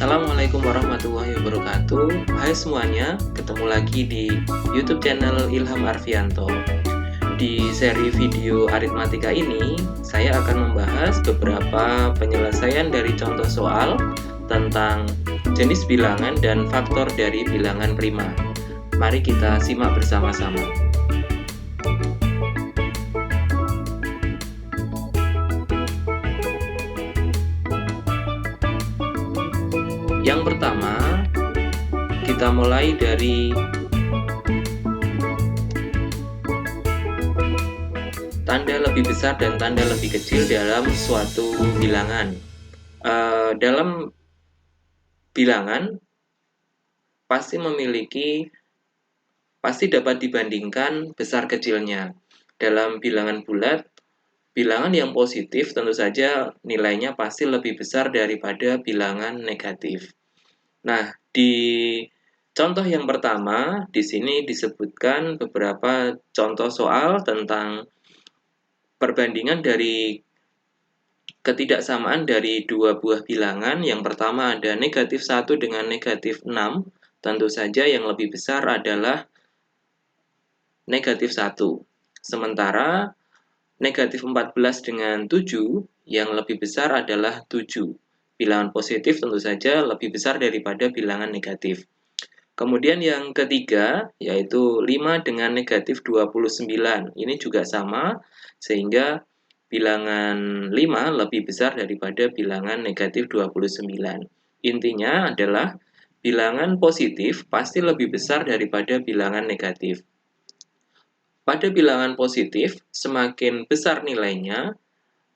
Assalamualaikum warahmatullahi wabarakatuh. Hai semuanya, ketemu lagi di YouTube channel Ilham Arfianto. Di seri video aritmatika ini, saya akan membahas beberapa penyelesaian dari contoh soal tentang jenis bilangan dan faktor dari bilangan prima. Mari kita simak bersama-sama. Yang pertama, kita mulai dari tanda lebih besar dan tanda lebih kecil dalam suatu bilangan. Dalam bilangan pasti dapat dibandingkan besar kecilnya. Dalam bilangan bulat, bilangan yang positif tentu saja nilainya pasti lebih besar daripada bilangan negatif. Nah, di contoh yang pertama, di sini disebutkan beberapa contoh soal tentang perbandingan dari ketidaksamaan dari dua buah bilangan. Yang pertama ada negatif 1 dengan negatif 6. Tentu saja yang lebih besar adalah negatif 1. Sementara negatif 14 dengan 7, yang lebih besar adalah 7. Bilangan positif tentu saja lebih besar daripada bilangan negatif. Kemudian yang ketiga, yaitu 5 dengan negatif 29. Ini juga sama, sehingga bilangan 5 lebih besar daripada bilangan negatif 29. Intinya adalah bilangan positif pasti lebih besar daripada bilangan negatif. Pada bilangan positif, semakin besar nilainya,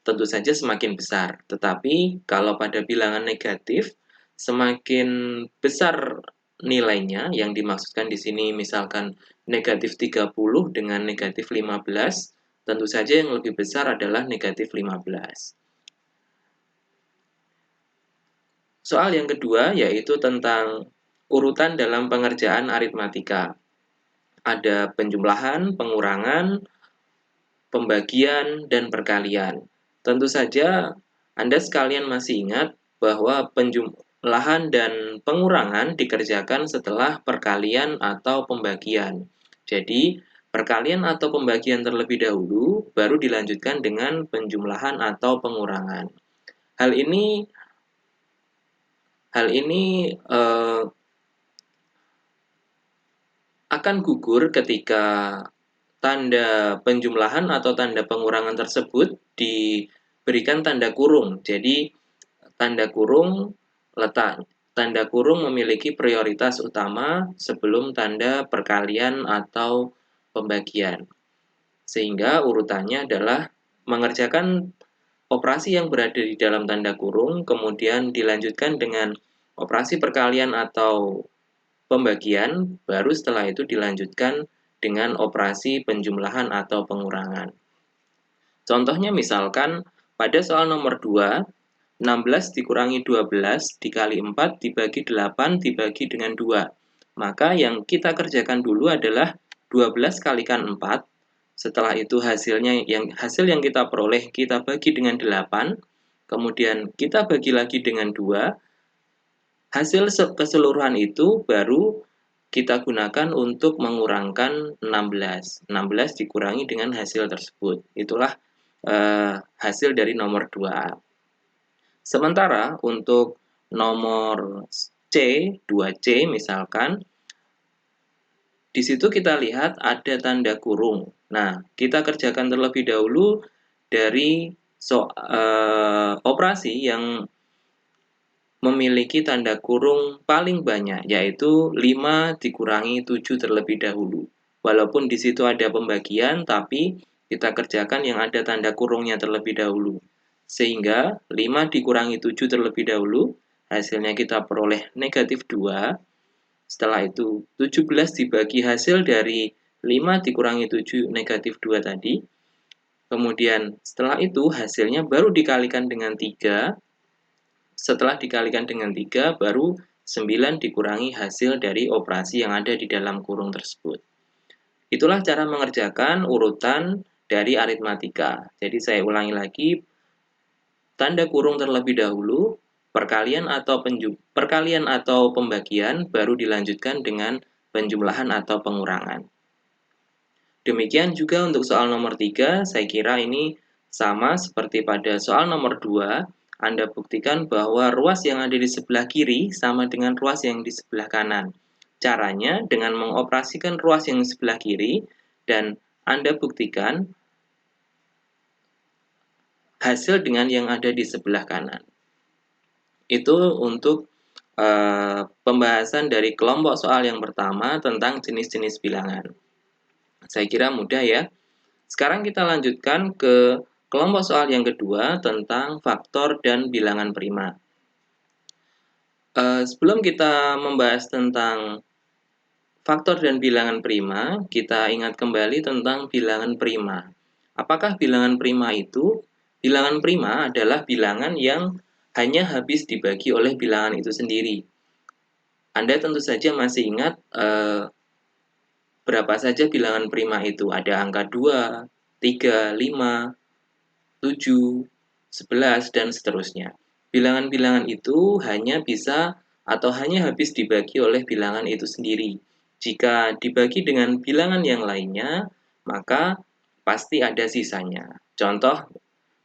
tentu saja semakin besar. Tetapi kalau pada bilangan negatif, semakin besar nilainya, yang dimaksudkan di sini misalkan negatif 30 dengan negatif 15, tentu saja yang lebih besar adalah negatif 15. Soal yang kedua yaitu tentang urutan dalam pengerjaan aritmatika. Ada penjumlahan, pengurangan, pembagian, dan perkalian. Tentu saja Anda sekalian masih ingat bahwa penjumlahan dan pengurangan dikerjakan setelah perkalian atau pembagian. Jadi, perkalian atau pembagian terlebih dahulu, baru dilanjutkan dengan penjumlahan atau pengurangan. Hal ini akan gugur ketika tanda penjumlahan atau tanda pengurangan tersebut diberikan tanda kurung. Jadi tanda kurung memiliki prioritas utama sebelum tanda perkalian atau pembagian. Sehingga urutannya adalah mengerjakan operasi yang berada di dalam tanda kurung, kemudian dilanjutkan dengan operasi perkalian atau pembagian, baru setelah itu dilanjutkan dengan operasi penjumlahan atau pengurangan. Contohnya misalkan pada soal nomor 2, 16 dikurangi 12 dikali 4 dibagi 8 dibagi dengan 2. Maka yang kita kerjakan dulu adalah 12 kalikan 4. Setelah itu hasil yang kita peroleh kita bagi dengan 8. Kemudian kita bagi lagi dengan 2. Hasil keseluruhan itu baru kita gunakan untuk mengurangkan 16. 16 dikurangi dengan hasil tersebut. Itulah hasil dari nomor 2. Sementara untuk nomor C, 2C misalkan, di situ kita lihat ada tanda kurung. Nah, kita kerjakan terlebih dahulu dari operasi yang memiliki tanda kurung paling banyak, yaitu 5 dikurangi 7 terlebih dahulu. Walaupun di situ ada pembagian, tapi kita kerjakan yang ada tanda kurungnya terlebih dahulu. Sehingga 5 dikurangi 7 terlebih dahulu, hasilnya kita peroleh negatif 2. Setelah itu 17 dibagi hasil dari 5 dikurangi 7 negatif 2 tadi. Kemudian setelah itu hasilnya baru dikalikan dengan 3. Setelah dikalikan dengan 3, baru 9 dikurangi hasil dari operasi yang ada di dalam kurung tersebut. Itulah cara mengerjakan urutan dari aritmatika. Jadi saya ulangi lagi, tanda kurung terlebih dahulu, perkalian atau pembagian, baru dilanjutkan dengan penjumlahan atau pengurangan. Demikian juga untuk soal nomor 3, saya kira ini sama seperti pada soal nomor 2. Anda buktikan bahwa ruas yang ada di sebelah kiri sama dengan ruas yang di sebelah kanan. Caranya dengan mengoperasikan ruas yang di sebelah kiri dan Anda buktikan hasil dengan yang ada di sebelah kanan. Itu untuk pembahasan dari kelompok soal yang pertama tentang jenis-jenis bilangan. Saya kira mudah ya. Sekarang kita lanjutkan ke kelompok soal yang kedua tentang faktor dan bilangan prima. Sebelum kita membahas tentang faktor dan bilangan prima, kita ingat kembali tentang bilangan prima. Apakah bilangan prima itu? Bilangan prima adalah bilangan yang hanya habis dibagi oleh bilangan itu sendiri. Anda tentu saja masih ingat berapa saja bilangan prima itu. Ada angka 2, 3, 5, 7, 11, dan seterusnya. Bilangan-bilangan itu hanya bisa atau hanya habis dibagi oleh bilangan itu sendiri. Jika dibagi dengan bilangan yang lainnya, maka pasti ada sisanya. Contoh,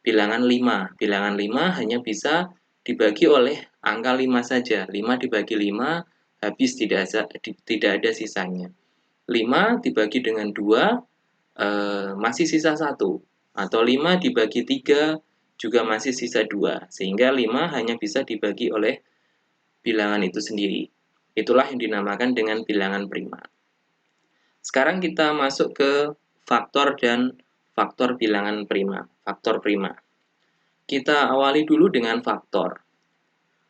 bilangan 5. Bilangan 5 hanya bisa dibagi oleh angka 5 saja. 5 dibagi 5, habis, tidak ada sisanya. 5 dibagi dengan 2, masih sisa 1. Atau 5 dibagi 3, juga masih sisa 2. Sehingga 5 hanya bisa dibagi oleh bilangan itu sendiri. Itulah yang dinamakan dengan bilangan prima. Sekarang kita masuk ke faktor dan faktor bilangan prima. Faktor prima. Kita awali dulu dengan faktor.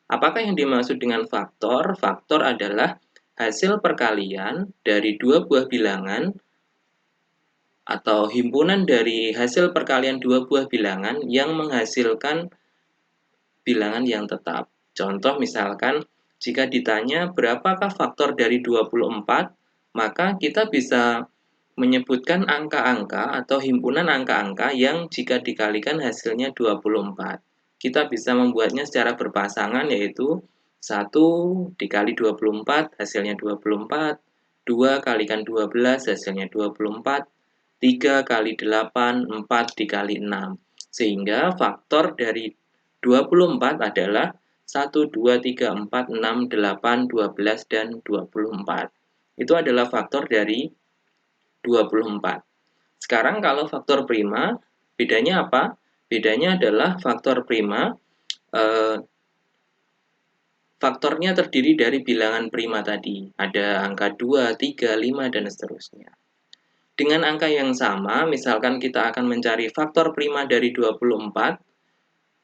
Apakah yang dimaksud dengan faktor? Faktor adalah hasil perkalian dari dua buah bilangan atau himpunan dari hasil perkalian dua buah bilangan yang menghasilkan bilangan yang tetap. Contoh misalkan, jika ditanya berapakah faktor dari 24, maka kita bisa menyebutkan angka-angka atau himpunan angka-angka yang jika dikalikan hasilnya 24. Kita bisa membuatnya secara berpasangan, yaitu 1 dikali 24 hasilnya 24, 2 kalikan 12 hasilnya 24, 3 kali 8, 4 dikali 6. Sehingga faktor dari 24 adalah 1, 2, 3, 4, 6, 8, 12, dan 24. Itu adalah faktor dari 24. Sekarang kalau faktor prima, bedanya apa? Bedanya adalah faktor prima, faktornya terdiri dari bilangan prima tadi. Ada angka 2, 3, 5, dan seterusnya. Dengan angka yang sama, misalkan kita akan mencari faktor prima dari 24,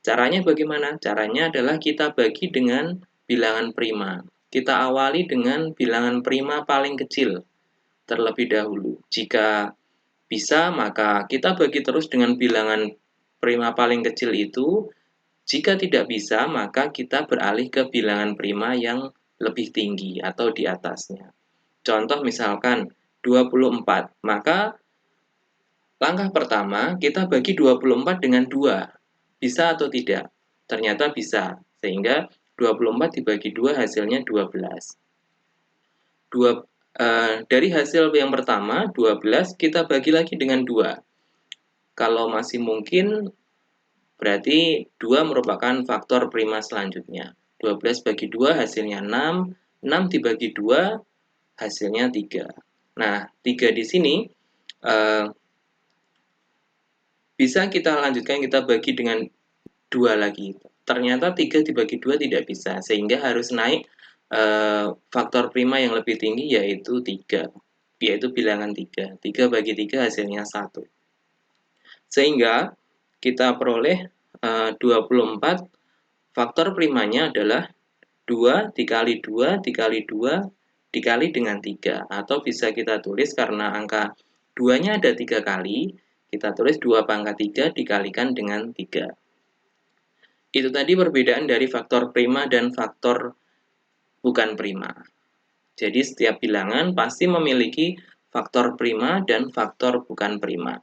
caranya bagaimana? Caranya adalah kita bagi dengan bilangan prima. Kita awali dengan bilangan prima paling kecil terlebih dahulu. Jika bisa, maka kita bagi terus dengan bilangan prima paling kecil itu. Jika tidak bisa, maka kita beralih ke bilangan prima yang lebih tinggi atau di atasnya. Contoh misalkan 24, maka langkah pertama kita bagi 24 dengan 2. Bisa atau tidak? Ternyata bisa, sehingga 24 dibagi 2 hasilnya 12. Dari hasil yang pertama, 12, kita bagi lagi dengan 2. Kalau masih mungkin, berarti 2 merupakan faktor prima selanjutnya. 12 bagi 2 hasilnya 6, 6 dibagi 2 hasilnya 3. Nah, 3 di sini bisa kita lanjutkan, kita bagi dengan 2 lagi. Ternyata 3 dibagi 2 tidak bisa, sehingga harus naik faktor prima yang lebih tinggi, yaitu 3, yaitu bilangan 3. 3 bagi 3 hasilnya 1. Sehingga kita peroleh 24, faktor primanya adalah 2 dikali 2 dikali 2 dikali dengan 3. Atau bisa kita tulis, karena angka 2-nya ada 3 kali, kita tulis 2 pangkat 3 dikalikan dengan 3. Itu tadi perbedaan dari faktor prima dan faktor bukan prima. Jadi setiap bilangan pasti memiliki faktor prima dan faktor bukan prima.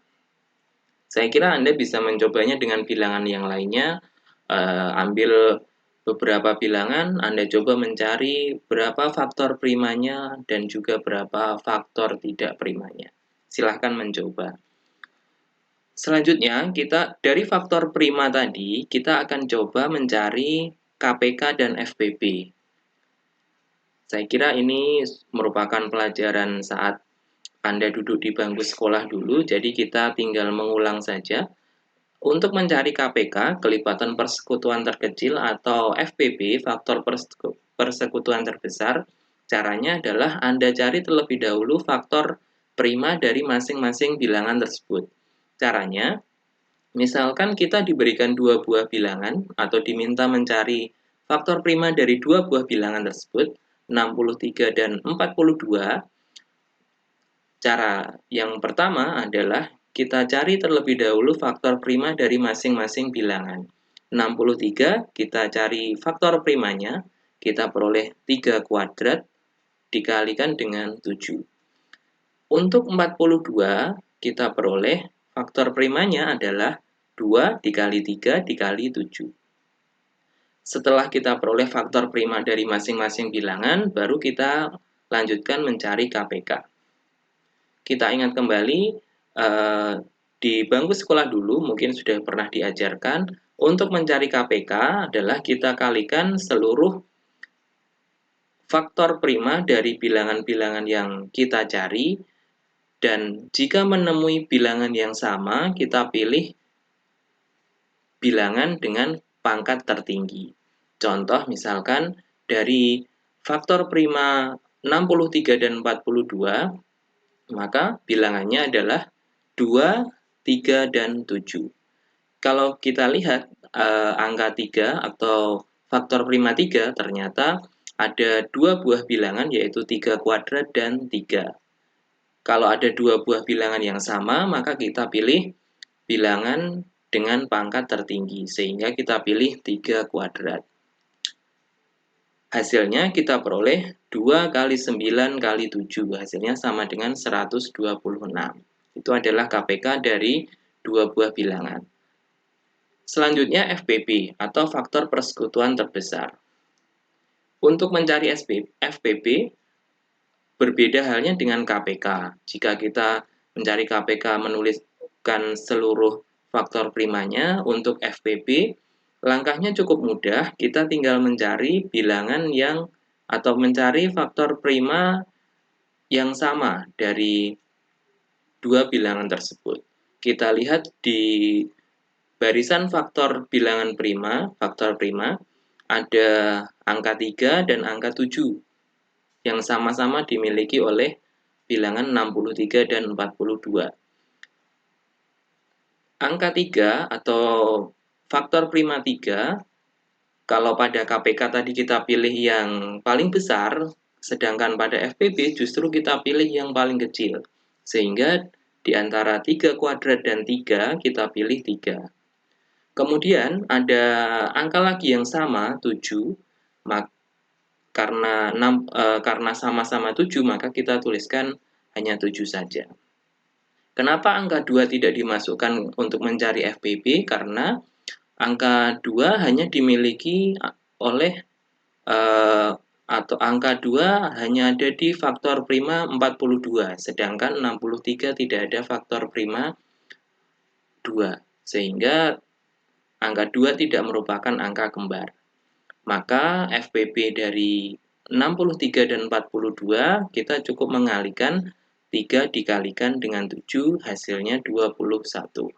Saya kira Anda bisa mencobanya dengan bilangan yang lainnya. Ambil beberapa bilangan, Anda coba mencari berapa faktor primanya dan juga berapa faktor tidak primanya. Silahkan mencoba. Selanjutnya, kita dari faktor prima tadi, kita akan coba mencari KPK dan FPB. Saya kira ini merupakan pelajaran saat Anda duduk di bangku sekolah dulu, jadi kita tinggal mengulang saja. Untuk mencari KPK, kelipatan persekutuan terkecil, atau FPB, faktor persekutuan terbesar, caranya adalah Anda cari terlebih dahulu faktor prima dari masing-masing bilangan tersebut. Caranya, misalkan kita diberikan dua buah bilangan atau diminta mencari faktor prima dari dua buah bilangan tersebut, 63 dan 42. Cara yang pertama adalah kita cari terlebih dahulu faktor prima dari masing-masing bilangan. 63 kita cari faktor primanya, kita peroleh 3 kuadrat dikalikan dengan 7. Untuk 42 kita peroleh faktor primanya adalah 2 dikali 3 dikali 7. Setelah kita peroleh faktor prima dari masing-masing bilangan, baru kita lanjutkan mencari KPK. Kita ingat kembali, di bangku sekolah dulu mungkin sudah pernah diajarkan, untuk mencari KPK adalah kita kalikan seluruh faktor prima dari bilangan-bilangan yang kita cari, dan jika menemui bilangan yang sama, kita pilih bilangan dengan pangkat tertinggi. Contoh misalkan dari faktor prima 63 dan 42, maka bilangannya adalah 2, 3, dan 7. Kalau kita lihat angka 3 atau faktor prima 3, ternyata ada dua buah bilangan, yaitu 3 kuadrat dan 3. Kalau ada dua buah bilangan yang sama, maka kita pilih bilangan dengan pangkat tertinggi, sehingga kita pilih 3 kuadrat. Hasilnya kita peroleh 2 kali 9 kali 7, hasilnya sama dengan 126. Itu adalah KPK dari dua buah bilangan. Selanjutnya FPB, atau faktor persekutuan terbesar. Untuk mencari FPB, berbeda halnya dengan KPK. Jika kita mencari KPK menuliskan seluruh faktor primanya, untuk FPB langkahnya cukup mudah, kita tinggal mencari bilangan yang atau mencari faktor prima yang sama dari dua bilangan tersebut. Kita lihat di barisan faktor bilangan prima, faktor prima, ada angka 3 dan angka 7 yang sama-sama dimiliki oleh bilangan 63 dan 42. Angka 3 atau faktor prima 3, kalau pada KPK tadi kita pilih yang paling besar, sedangkan pada FPB justru kita pilih yang paling kecil. Sehingga di antara 3 kuadrat dan 3, kita pilih 3. Kemudian ada angka lagi yang sama, 7, karena sama-sama 7, maka kita tuliskan hanya 7 saja. Kenapa angka 2 tidak dimasukkan untuk mencari FPB? Karena angka 2 hanya dimiliki oleh atau angka 2 hanya ada di faktor prima 42, sedangkan 63 tidak ada faktor prima 2, sehingga angka 2 tidak merupakan angka kembar. Maka FPB dari 63 dan 42 kita cukup mengalihkan 3 dikalikan dengan 7, hasilnya 21.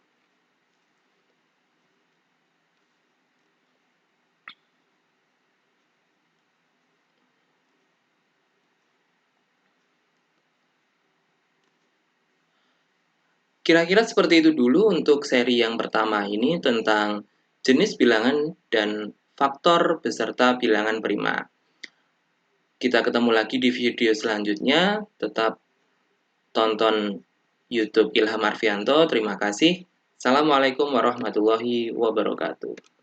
Kira-kira seperti itu dulu untuk seri yang pertama ini tentang jenis bilangan dan faktor beserta bilangan prima. Kita ketemu lagi di video selanjutnya. Tetap tonton YouTube Ilham Arfianto. Terima kasih. Assalamualaikum warahmatullahi wabarakatuh.